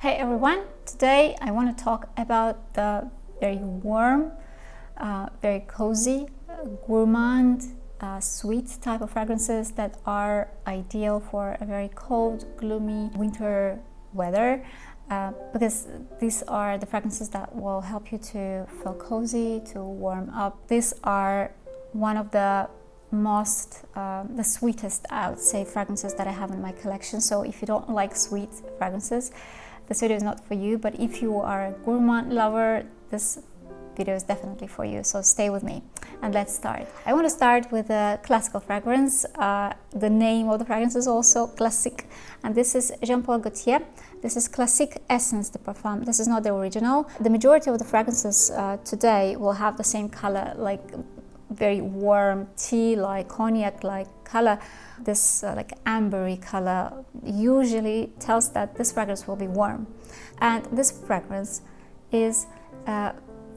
Hey everyone, today I want to talk about the very warm, very cozy, gourmand, sweet type of fragrances that are ideal for a very cold, gloomy winter weather, because these are the fragrances that will help you to feel cozy, to warm up. These are one of the the sweetest, I would say, fragrances that I have in my collection. So if you don't like sweet fragrances, this video is not for you, but if you are a gourmand lover, this video is definitely for you. So stay with me and let's start. I want to start with a classical fragrance. The name of the fragrance is also Classique, and this is Jean-Paul Gaultier. This is Classique Essence de Parfum. This is not the original. The majority of the fragrances today will have the same color, like very warm tea, like cognac-like color. This like ambery color usually tells that this fragrance will be warm. And this fragrance is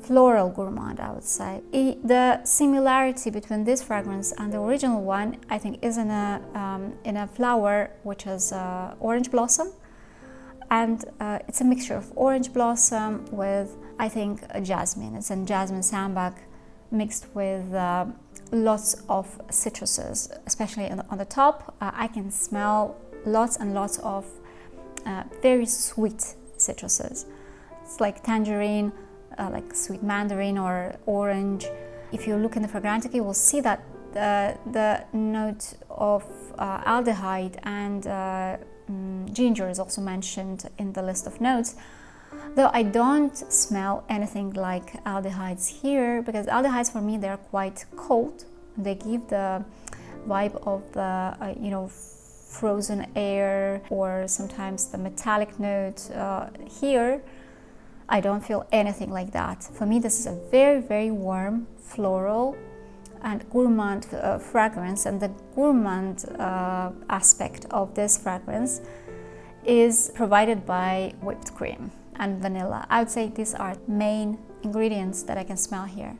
floral gourmand, I would say. The similarity between this fragrance and the original one, I think, is in a flower which is orange blossom. And it's a mixture of orange blossom with, I think, a jasmine. It's a jasmine sambac mixed with lots of citruses, especially on the top. I can smell lots and lots of very sweet citruses. It's like tangerine, like sweet mandarin or orange. If you look in the Fragrantica, you will see that the note of aldehyde and ginger is also mentioned in the list of notes. Though I don't smell anything like aldehydes here, because aldehydes for me, they're quite cold. They give the vibe of the frozen air, or sometimes the metallic note. Here I don't feel anything like that. For me, this is a very, very warm floral and gourmand fragrance, and the gourmand aspect of this fragrance is provided by whipped cream and vanilla. I would say these are main ingredients that I can smell here.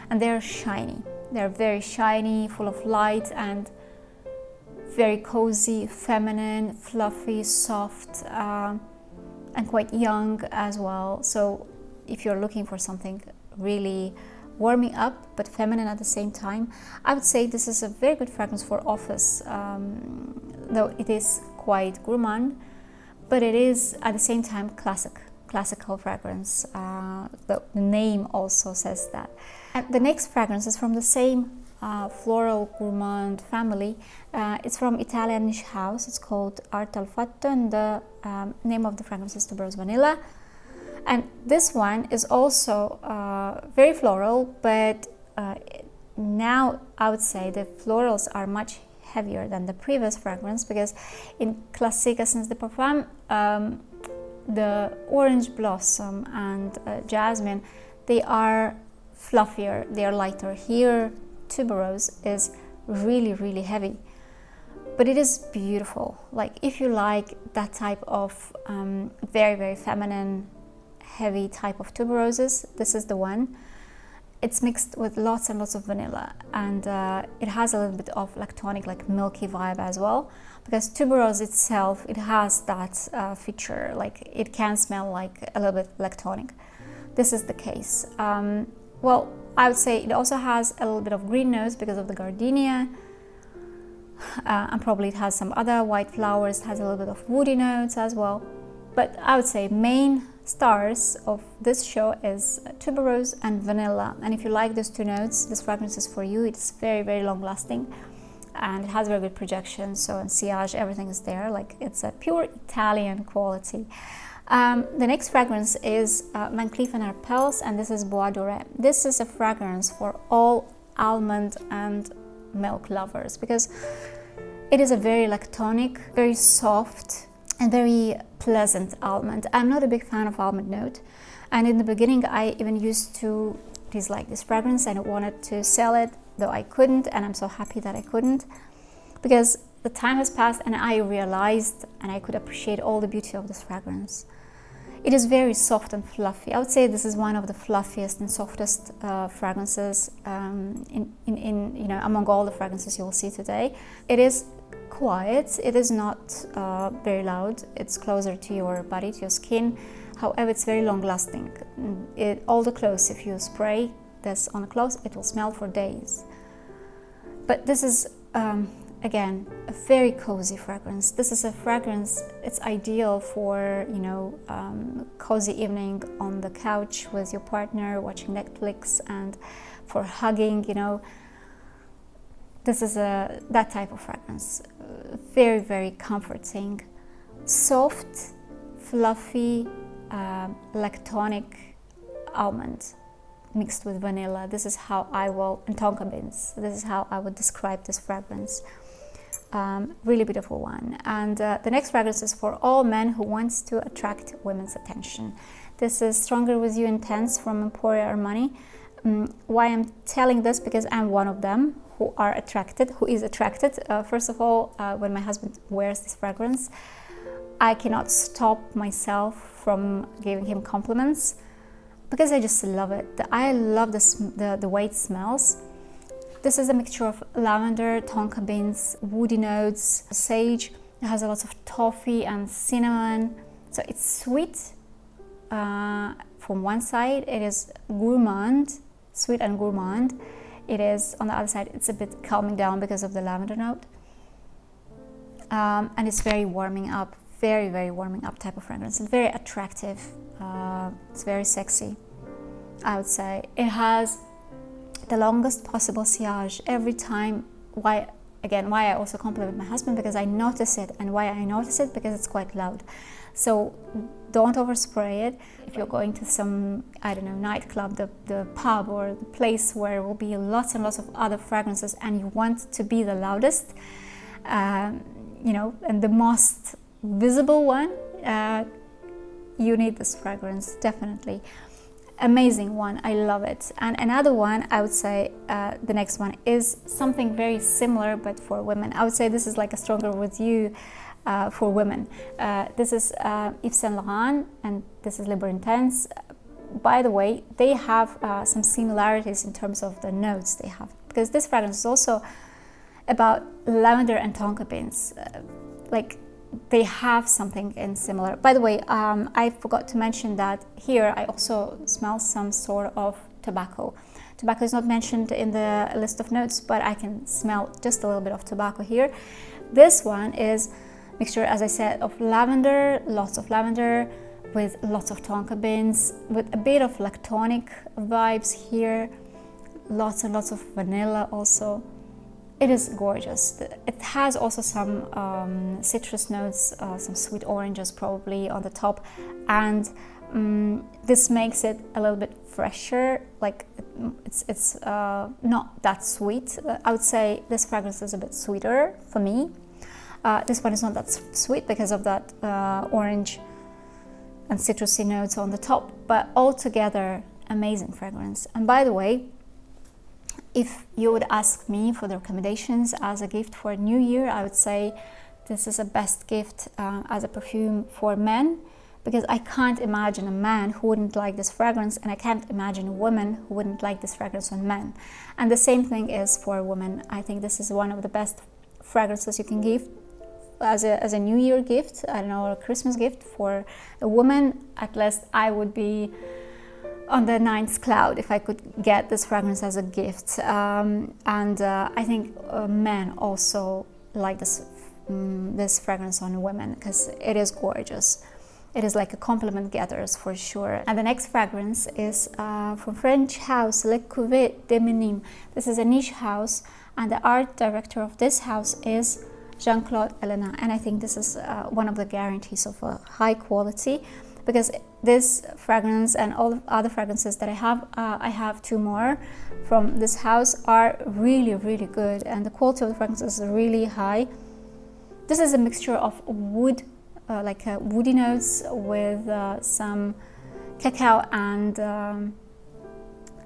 And they're shiny. They're very shiny, full of light, and very cozy, feminine, fluffy, soft, and quite young as well. So if you're looking for something really warming up but feminine at the same time, I would say this is a very good fragrance for office, though it is quite gourmand, but it is at the same time classical fragrance. The name also says that. And the next fragrance is from the same floral gourmand family. It's from Italian niche house. It's called Arte Olfatto, and the name of the fragrance is Tuberose Vanilla. And this one is also very floral, but now I would say the florals are much heavier than the previous fragrance, because in Classique Essence de Parfum, the orange blossom and jasmine, they are fluffier, they are lighter. Here, tuberose is really, really heavy, but it is beautiful. Like if you like that type of very, very feminine, heavy type of tuberoses, this is the one. It's mixed with lots and lots of vanilla, and it has a little bit of lactonic, like milky vibe as well, because tuberose itself, it has that feature, like it can smell like a little bit lactonic. This is the case. Well, I would say it also has a little bit of green notes because of the gardenia, and probably it has some other white flowers. It has a little bit of woody notes as well. But I would say main stars of this show is tuberose and vanilla. And if you like those two notes, this fragrance is for you. It's very, very long lasting, and it has very good projection. So in sillage, everything is there. Like it's a pure Italian quality. The next fragrance is Cleef and Arpels, and this is Bois Dore. This is a fragrance for all almond and milk lovers, because it is a very lactonic, very soft, and very pleasant almond. I'm not a big fan of almond note, and in the beginning I even used to dislike this fragrance and I wanted to sell it, though I couldn't, and I'm so happy that I couldn't, because the time has passed and I realized and I could appreciate all the beauty of this fragrance. It is very soft and fluffy. I would say this is one of the fluffiest and softest fragrances among all the fragrances you will see today. It is quiet. It is not very loud. It's closer to your body, to your skin. However, it's very long lasting. All the clothes, if you spray this on the clothes, it will smell for days. But this is, again, a very cozy fragrance. This is a fragrance, it's ideal for, cozy evening on the couch with your partner, watching Netflix, and for hugging, This is that type of fragrance. Very, very comforting. Soft, fluffy, lactonic almond mixed with vanilla. This is how and tonka beans. This is how I would describe this fragrance. Really beautiful one. And the next fragrance is for all men who wants to attract women's attention. This is Stronger With You Intense from Emporia Armani. Why I'm telling this? Because I'm one of them who is attracted. First of all, when my husband wears this fragrance, I cannot stop myself from giving him compliments because I just love it. I love the way it smells. This is a mixture of lavender, tonka beans, woody notes, sage. It has a lot of toffee and cinnamon. So it's sweet. From one side, it is gourmand, sweet and gourmand. It is, on the other side, it's a bit calming down because of the lavender note. And it's very warming up, very, very warming up type of fragrance. It's very attractive. It's very sexy, I would say. It has the longest possible sillage every time. Why I also compliment my husband, because I notice it. And why I notice it? Because it's quite loud. So don't overspray it. If you're going to some, nightclub, the pub or the place where there will be lots and lots of other fragrances and you want to be the loudest, and the most visible one, you need this fragrance, definitely. Amazing one, I love it. And another one, I would say, the next one is something very similar but for women. I would say this is like a Stronger With You for women. This is Yves Saint Laurent, and this is Libre Intense. By the way, they have some similarities in terms of the notes they have, because this fragrance is also about lavender and tonka beans. They have something in similar. By the way, I forgot to mention that here I also smell some sort of tobacco. Tobacco is not mentioned in the list of notes, but I can smell just a little bit of tobacco here. This one is mixture, as I said, of lavender, lots of lavender, with lots of tonka beans, with a bit of lactonic vibes here, lots and lots of vanilla also. It is gorgeous. It has also some citrus notes, some sweet oranges probably on the top, and this makes it a little bit fresher. Like it's not that sweet. I would say this fragrance is a bit sweeter for me. This one is not that sweet because of that orange and citrusy notes on the top, but altogether amazing fragrance. And by the way, if you would ask me for the recommendations as a gift for New Year, I would say this is a best gift as a perfume for men, because I can't imagine a man who wouldn't like this fragrance, and I can't imagine a woman who wouldn't like this fragrance on men. And the same thing is for women. I think this is one of the best fragrances you can give as a New Year gift, or a Christmas gift for a woman. At least I would be on the ninth cloud if I could get this fragrance as a gift. I think men also like this fragrance on women, because it is gorgeous. It is like a compliment getters for sure. And the next fragrance is from French house Le Couvent Hattai. This is a niche house, and the art director of this house is Jean-Claude Elena, and I think this is one of the guarantees of a high quality, because this fragrance and all the other fragrances that I have two more from this house, are really, really good, and the quality of the fragrance is really high. This is a mixture of wood, woody notes with some cacao and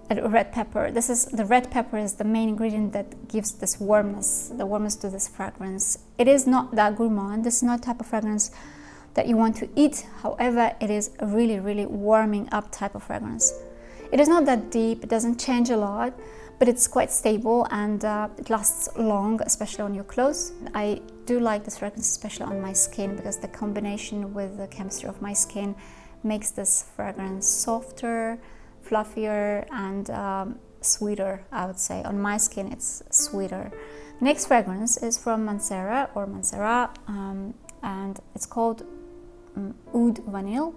red pepper. The red pepper is the main ingredient that gives this warmness to this fragrance. It is not that gourmand. This is not the type of fragrance that you want to eat. However, it is a really, really warming up type of fragrance. It is not that deep. It doesn't change a lot, but it's quite stable, and it lasts long, especially on your clothes. I do like this fragrance, especially on my skin, because the combination with the chemistry of my skin makes this fragrance softer, fluffier, and sweeter, I would say. On my skin, it's sweeter. Next fragrance is from Mancera or Mancera, and it's called Oud Vanille.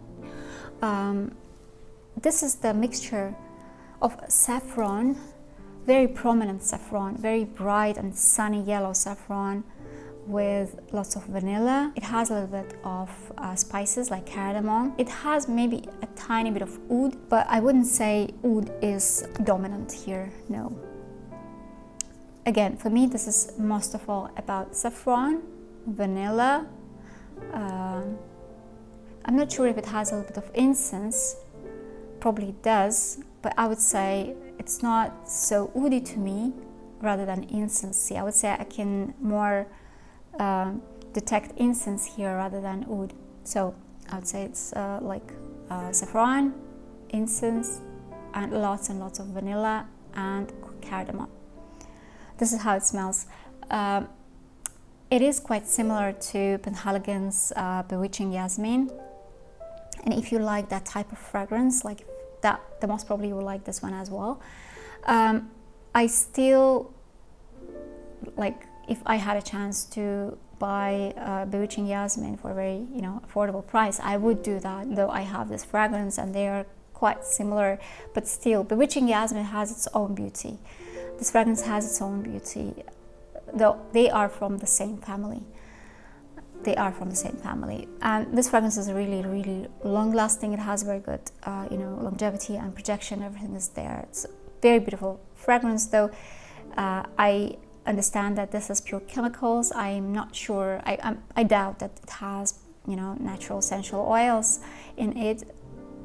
This is the mixture of saffron, very prominent saffron, very bright and sunny yellow saffron with lots of vanilla. It has a little bit of spices like cardamom. It has maybe a tiny bit of oud, but I wouldn't say oud is dominant here, no. Again, for me, this is most of all about saffron, vanilla. I'm not sure if it has a little bit of incense, probably it does, but I would say it's not so oudy to me rather than incensey. I would say I can more detect incense here rather than oud. So I would say it's like saffron, incense, and lots of vanilla and cardamom. This is how it smells. It is quite similar to Penhaligon's Bewitching Yasmin. And if you like that type of fragrance, like that, the most probably you will like this one as well. I still, like, if I had a chance to buy Bewitching Yasmin for a very, affordable price, I would do that, though I have this fragrance and they are quite similar, but still, Bewitching Yasmin has its own beauty. This fragrance has its own beauty, though they are from the same family. And this fragrance is really long lasting. It has very good longevity and projection. Everything is there. It's a very beautiful fragrance, though. I understand that this is pure chemicals. I'm not sure. I doubt that it has natural essential oils in it,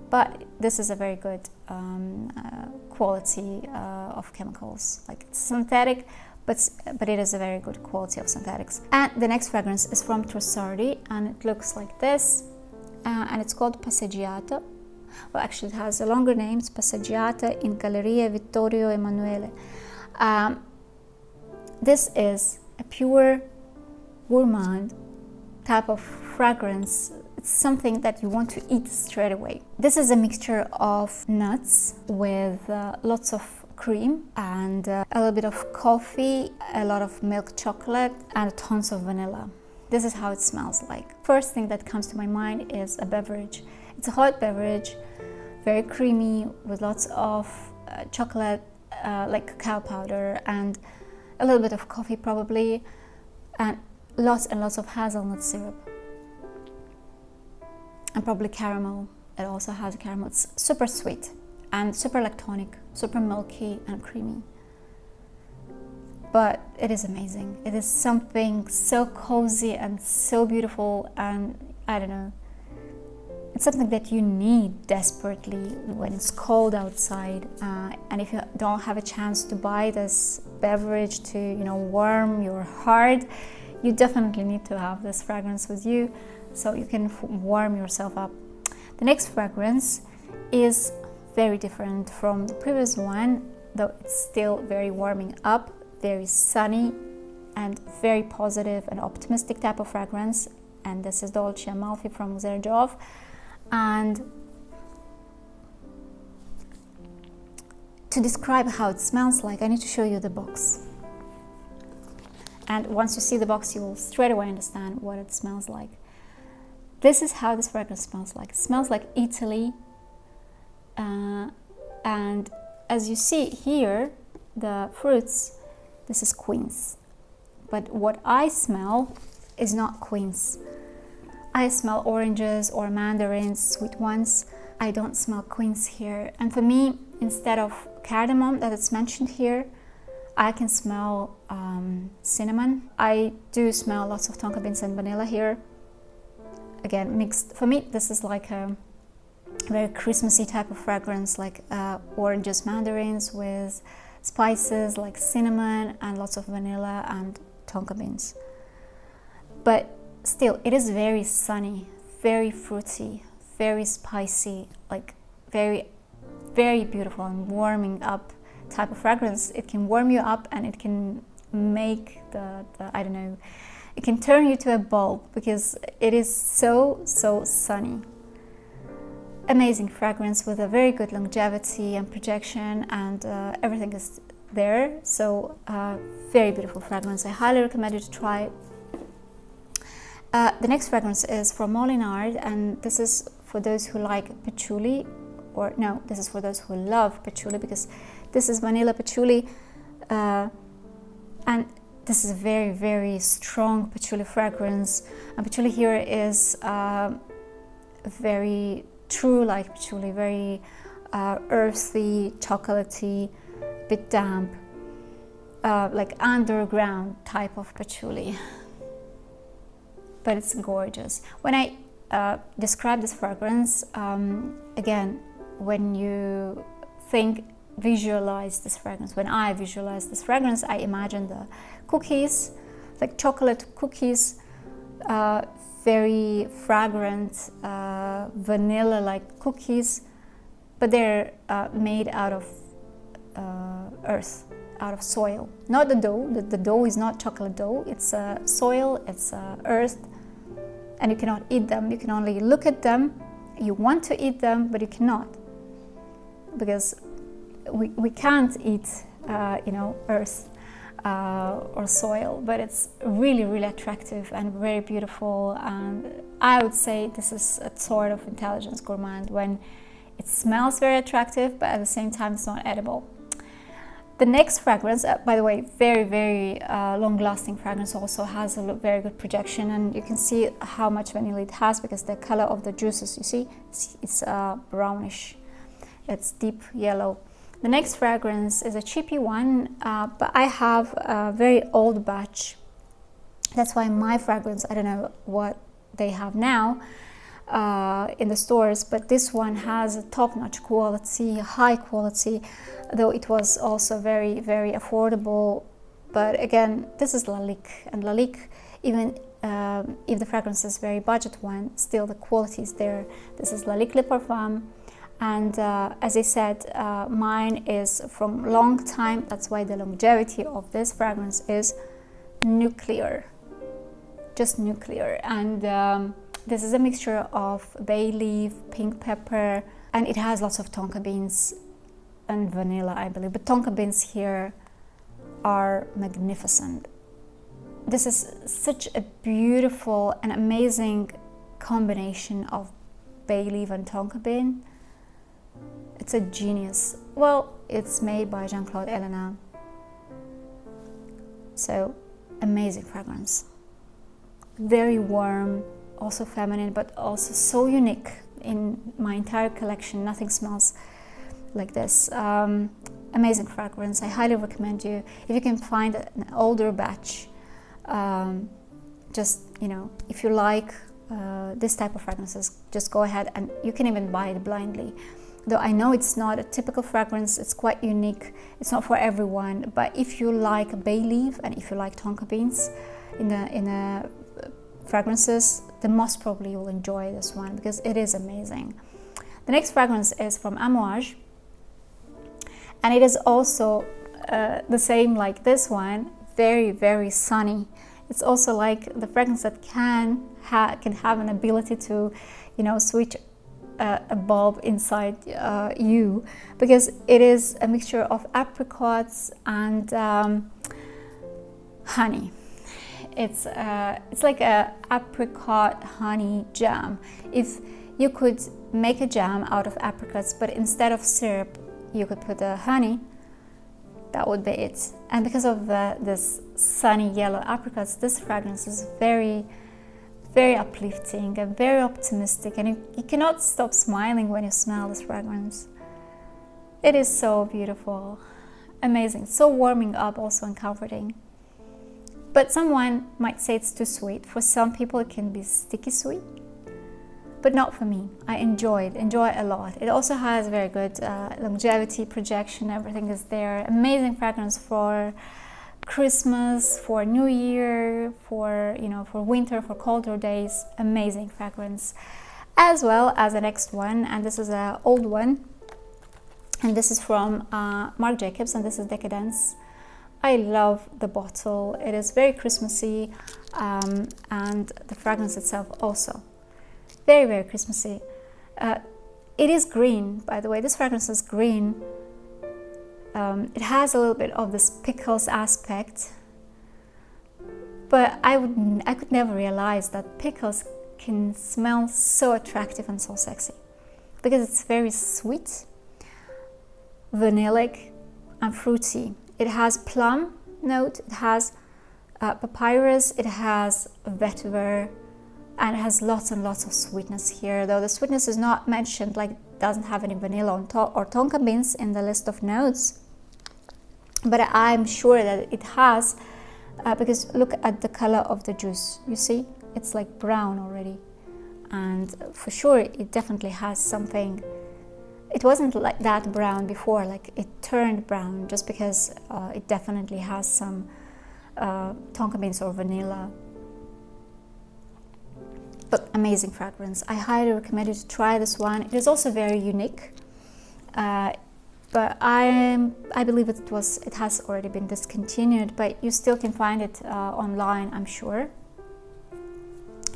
but this is a very good quality of chemicals. Like, it's synthetic, but it is a very good quality of synthetics. And the next fragrance is from Trussardi, and it looks like this, and it's called Passeggiata. Well, actually it has a longer name. It's Passeggiata in Galleria Vittorio Emanuele. This is a pure gourmand type of fragrance. It's something that you want to eat straight away. This is a mixture of nuts with lots of cream and a little bit of coffee, a lot of milk chocolate, and tons of vanilla. This is how it smells like. First thing that comes to my mind is a beverage. It's a hot beverage, very creamy, with lots of chocolate, like cacao powder, and a little bit of coffee probably, and lots of hazelnut syrup. And probably caramel. It also has caramel. It's super sweet and super lactonic, super milky and creamy. But it is amazing. It is something so cozy and so beautiful, and I don't know. It's something that you need desperately when it's cold outside. And if you don't have a chance to buy this beverage to, warm your heart, you definitely need to have this fragrance with you, so you can warm yourself up. The next fragrance is very different from the previous one, though it's still very warming up, very sunny, and very positive and optimistic type of fragrance. And this is Dolce Amalfi from Xerjoff. And to describe how it smells like, I need to show you the box. And once you see the box, you will straight away understand what it smells like. This is how this fragrance smells like. It smells like Italy. And as you see here, the fruits, this is quince. But what I smell is not quince. I smell oranges or mandarins, sweet ones. I don't smell quince here. And for me, instead of cardamom that is mentioned here, I can smell cinnamon. I do smell lots of tonka beans and vanilla here. Again, mixed. For me, this is like a very Christmassy type of fragrance, like oranges, mandarins with spices like cinnamon and lots of vanilla and tonka beans. But still, it is very sunny, very fruity, very spicy, like very, very beautiful and warming up type of fragrance. It can warm you up, and it can make the I don't know, it can turn you to a bulb because it is so sunny. Amazing fragrance with a very good longevity and projection, and everything is there. So very beautiful fragrance. I highly recommend you to try it. The next fragrance is from Molinard, and this is for those who like patchouli, or no, this is for those who love patchouli, because this is vanilla patchouli, and this is a very strong patchouli fragrance. And patchouli here is very true like patchouli, very earthy, chocolatey, bit damp, like underground type of patchouli. But it's gorgeous. When I describe this fragrance, again, when you visualize this fragrance, when I visualize this fragrance, I imagine the cookies, like chocolate cookies, very fragrant, vanilla-like cookies, but they're made out of earth, out of soil. Not the dough. The dough is not chocolate dough. It's soil, it's earth, and you cannot eat them. You can only look at them. You want to eat them, but you cannot, because we can't eat, earth or soil. But it's really attractive and very beautiful. And I would say this is a sort of intelligence gourmand when it smells very attractive, but at the same time it's not edible. The next fragrance, by the way, very long-lasting fragrance, also has a very good projection, and you can see how much vanilla it has because the color of the juices, you see, it's brownish, it's deep yellow. The next fragrance is a cheapy one, but I have a very old batch. That's why my fragrance, I don't know what they have now in the stores, but this one has a top-notch quality, high quality, though it was also very affordable. But again, this is Lalique, and Lalique, even if the fragrance is very budget one, still the quality is there. This is Lalique Le Parfum, and as I said, mine is from long time. That's why the longevity of this fragrance is nuclear, just nuclear. And this is a mixture of bay leaf, pink pepper, and it has lots of tonka beans and vanilla, I believe. But tonka beans here are magnificent. This is such a beautiful and amazing combination of bay leaf and tonka bean. It's a genius. Well, it's made by Jean-Claude Ellena. So, amazing fragrance. Very warm, also feminine, but also so unique. In my entire collection, nothing smells like this. Amazing fragrance. I highly recommend you, if you can find an older batch, just, if you like this type of fragrances, just go ahead, and you can even buy it blindly. Though I know it's not a typical fragrance, it's quite unique, it's not for everyone, but if you like bay leaf and if you like tonka beans in the fragrances, then most probably you'll enjoy this one because it is amazing. The next fragrance is from Amouage, and it is also the same like this one, very sunny. It's also like the fragrance that can have an ability to, switch a bulb inside you, because it is a mixture of apricots and honey. It's like a apricot honey jam. If you could make a jam out of apricots, but instead of syrup you could put the honey, that would be it. And because of this sunny yellow apricots, this fragrance is very uplifting and very optimistic, and you cannot stop smiling when you smell this fragrance. It is so beautiful, amazing, so warming up also and comforting. But someone might say it's too sweet. For some people it can be sticky sweet, but not for me. I enjoy a lot. It also has very good longevity, projection, everything is there. Amazing fragrance for Christmas, for New Year, for winter, for colder days. Amazing fragrance. As well as the next one, and this is an old one, and this is from Marc Jacobs, and this is Decadence. I love the bottle. It is very Christmassy, and the fragrance itself also very, very Christmassy. It is green, by the way. This fragrance is green. It has a little bit of this pickles aspect, but I could never realize that pickles can smell so attractive and so sexy, because it's very sweet, vanillic, and fruity. It has plum note, it has papyrus, it has vetiver, and it has lots and lots of sweetness here, though the sweetness is not mentioned, like it doesn't have any vanilla or tonka beans in the list of notes, but I'm sure that it has, because look at the color of the juice. You see, it's like brown already, and for sure it definitely has something. It wasn't like that brown before, like it turned brown, just because it definitely has some tonka beans or vanilla. But amazing fragrance. I highly recommend you to try this one. It is also very unique, but I believe it has already been discontinued, but you still can find it online, I'm sure.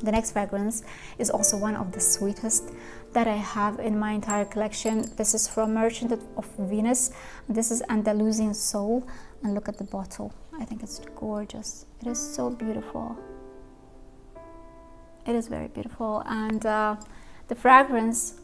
The next fragrance is also one of the sweetest that I have in my entire collection. This is from Merchant of Venus. This is Andalusian Soul, and look at the bottle. I think it's gorgeous. It is so beautiful. It is very beautiful, and the fragrance,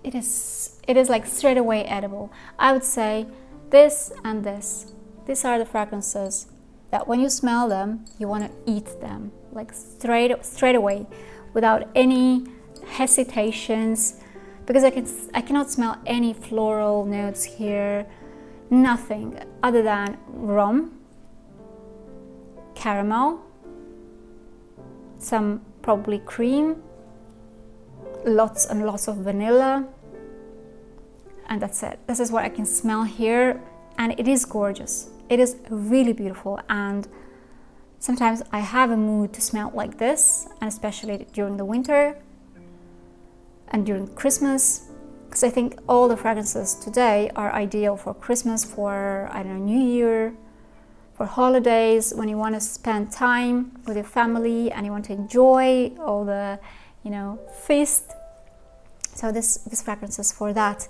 it is like straight away edible. I would say this and this. These are the fragrances that when you smell them, you want to eat them, like straight away, without any hesitations, because I cannot smell any floral notes here, nothing other than rum, caramel, some probably cream, lots and lots of vanilla, and that's it. This is what I can smell here, and it is gorgeous. It is really beautiful, and sometimes I have a mood to smell like this, and especially during the winter and during Christmas, because I think all the fragrances today are ideal for Christmas, for, I don't know, New Year, for holidays, when you want to spend time with your family and you want to enjoy all the, feast. So this fragrance is for that.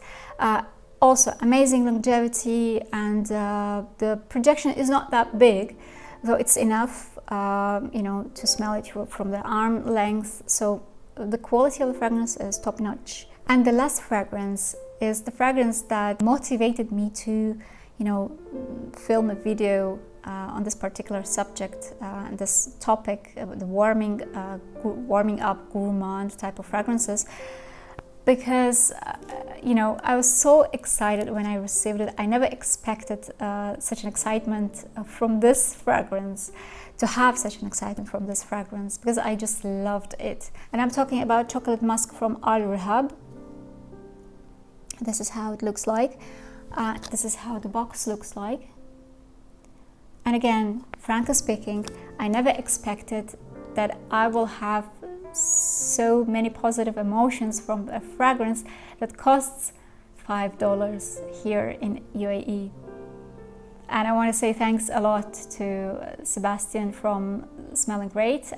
Also amazing longevity, and the projection is not that big, though it's enough, to smell it from the arm length. So the quality of the fragrance is top notch. And the last fragrance is the fragrance that motivated me to, film a video on this particular subject, and this topic, the warming up gourmand type of fragrances, because I was so excited when I received it. I never expected such an excitement from this fragrance, to have such an excitement from this fragrance, because I just loved it. And I'm talking about Chocolate Musk from Al Rehab. This is how it looks like. This is how the box looks like. And again, frankly speaking, I never expected that I will have so many positive emotions from a fragrance that costs $5 here in UAE. And I want to say thanks a lot to Sebastian from Smelling Great.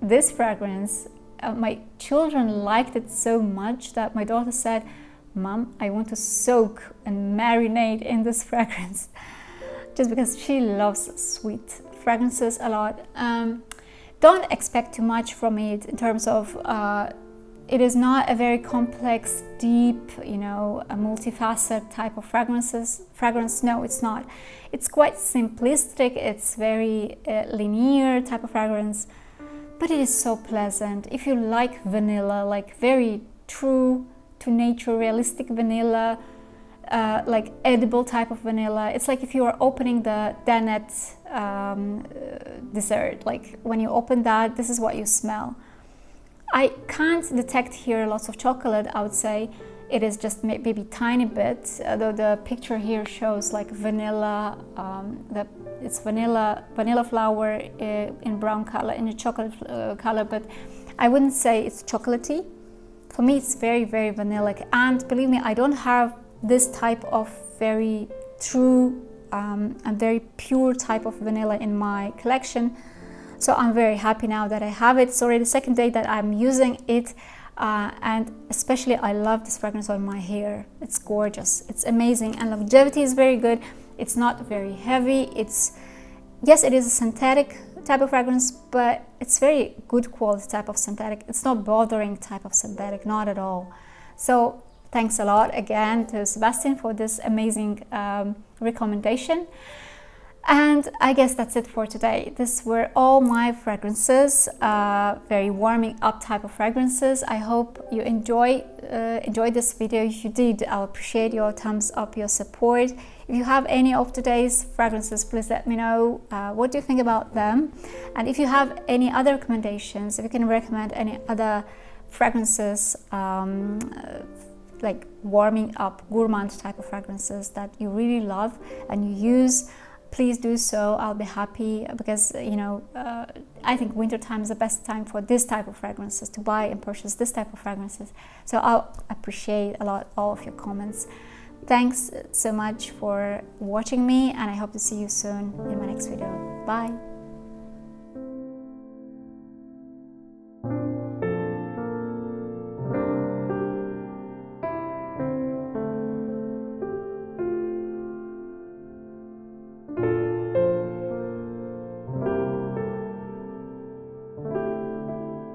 This fragrance, my children liked it so much that my daughter said, "Mom, I want to soak and marinate in this fragrance," just because she loves sweet fragrances a lot. Don't expect too much from it in terms of it is not a very complex, deep, a multifaceted type of fragrance. No, it's not. It's quite simplistic. It's very linear type of fragrance, but it is so pleasant. If you like vanilla, like very true to nature, realistic vanilla, like edible type of vanilla. It's like if you are opening the Danette dessert, like when you open that, this is what you smell. I can't detect here lots of chocolate. I would say it is just maybe tiny bit, though the picture here shows like vanilla, it's vanilla flower in brown color, in a chocolate color, but I wouldn't say it's chocolatey. For me, it's very, very vanillic, and believe me, I don't have this type of very true and very pure type of vanilla in my collection. So I'm very happy now that I have it. It's already the second day that I'm using it, and especially I love this fragrance on my hair. It's gorgeous, it's amazing, and longevity is very good. It's not very heavy. Yes, it is a synthetic type of fragrance, but it's very good quality type of synthetic. It's not bothering type of synthetic, not at all. So thanks a lot again to Sebastian for this amazing recommendation. And I guess that's it for today. These were all my fragrances, very warming up type of fragrances. I hope you enjoyed this video. If you did, I'll appreciate your thumbs up, your support. If you have any of today's fragrances, please let me know what do you think about them. And if you have any other recommendations, if you can recommend any other fragrances, like warming up gourmand type of fragrances that you really love and you use, please do so. I'll be happy, because I think winter time is the best time for this type of fragrances, to buy and purchase this type of fragrances. So I'll appreciate a lot all of your comments. Thanks so much for watching me, and I hope to see you soon in my next video. Bye.